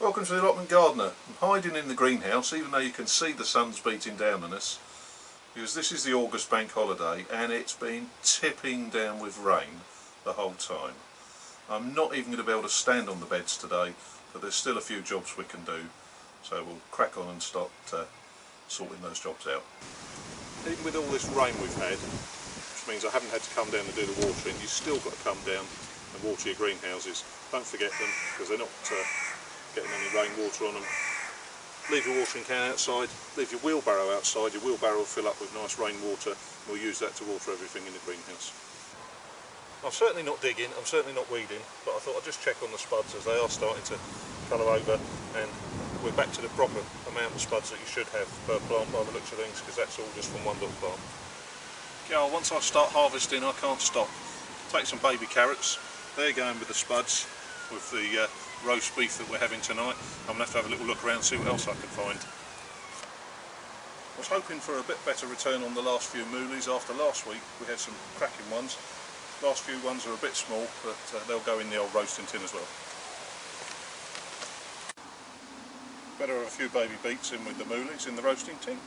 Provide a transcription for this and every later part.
Welcome to the Allotment Gardener. I'm hiding in the greenhouse even though you can see the sun's beating down on us, because this is the August bank holiday and it's been tipping down with rain the whole time. I'm not even going to be able to stand on the beds today, but there's still a few jobs we can do, so we'll crack on and start sorting those jobs out. Even with all this rain we've had, which means I haven't had to come down and do the watering, you've still got to come down and water your greenhouses. Don't forget them, because they're not getting any rainwater on them. Leave your watering can outside, leave your wheelbarrow outside. Your wheelbarrow will fill up with nice rainwater, and we'll use that to water everything in the greenhouse. I'm certainly not digging, I'm certainly not weeding, but I thought I'd just check on the spuds as they are starting to colour over, and we're back to the proper amount of spuds that you should have per plant by the looks of things, because that's all just from one little plant. Okay, once I start harvesting I can't stop. Take some baby carrots, they're going with the spuds, with the roast beef that we're having tonight. I'm going to have a little look around and see what else I can find. I was hoping for a bit better return on the last few moolies. After last week we had some cracking ones. Last few ones are a bit small, but they'll go in the old roasting tin as well. Better have a few baby beets in with the moolies in the roasting tin.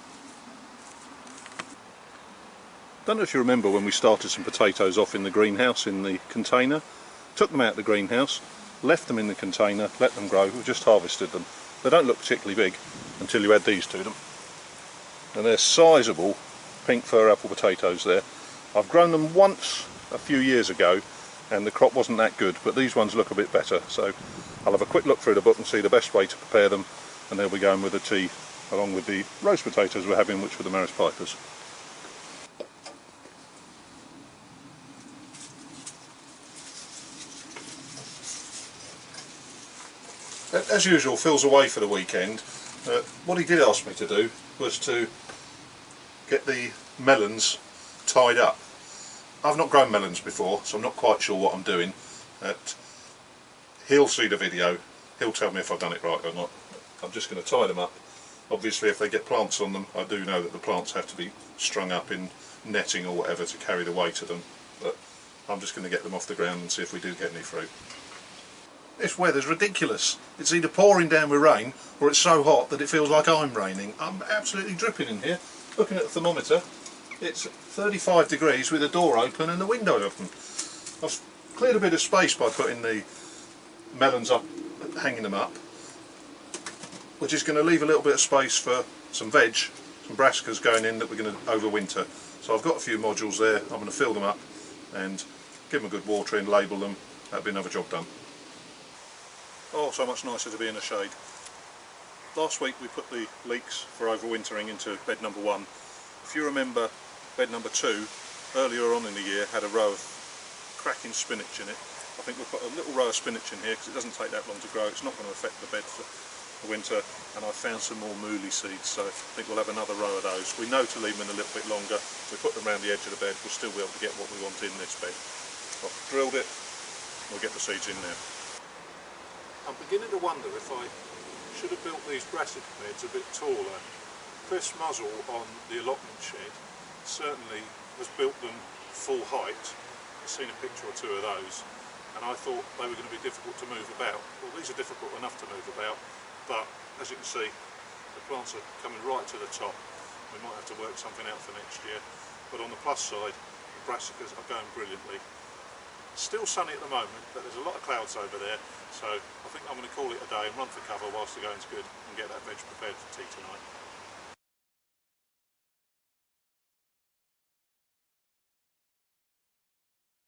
Don't know if you remember when we started some potatoes off in the greenhouse in the container. Took them out of the greenhouse, left them in the container, let them grow. We've just harvested them. They don't look particularly big until you add these to them. And they're sizable pink fir apple potatoes there. I've grown them once a few years ago and the crop wasn't that good, but these ones look a bit better. So I'll have a quick look through the book and see the best way to prepare them, and they'll be going with the tea along with the roast potatoes we're having, which were the Maris Pipers. As usual, Phil's away for the weekend. What he did ask me to do was to get the melons tied up. I've not grown melons before, so I'm not quite sure what I'm doing. He'll see the video, he'll tell me if I've done it right or not. I'm just going to tie them up. Obviously if they get plants on them, I do know that the plants have to be strung up in netting or whatever to carry the weight of them, but I'm just going to get them off the ground and see if we do get any fruit. This weather's ridiculous. It's either pouring down with rain or it's so hot that it feels like I'm raining. I'm absolutely dripping in here. Looking at the thermometer, it's 35 degrees with the door open and the window open. I've cleared a bit of space by putting the melons up, hanging them up, which is going to leave a little bit of space for some veg, some brassicas going in that we're going to overwinter. So I've got a few modules there. I'm going to fill them up and give them a good watering, label them. That'll be another job done. Oh, so much nicer to be in the shade. Last week we put the leeks for overwintering into bed number 1. If you remember, bed number 2 earlier on in the year had a row of cracking spinach in it. I think we'll put a little row of spinach in here because it doesn't take that long to grow. It's not going to affect the bed for the winter, and I found some more mooli seeds, so I think we'll have another row of those. We know to leave them in a little bit longer. If we put them around the edge of the bed, we'll still be able to get what we want in this bed. I've drilled it, we'll get the seeds in there. I'm beginning to wonder if I should have built these brassica beds a bit taller. Chris Muzzle on the allotment shed certainly has built them full height. I've seen a picture or two of those, and I thought they were going to be difficult to move about. Well, these are difficult enough to move about, but as you can see, the plants are coming right to the top. We might have to work something out for next year, but on the plus side, the brassicas are going brilliantly. Still sunny at the moment, but there's a lot of clouds over there, so I think I'm going to call it a day and run for cover whilst the going's good and get that veg prepared for tea tonight.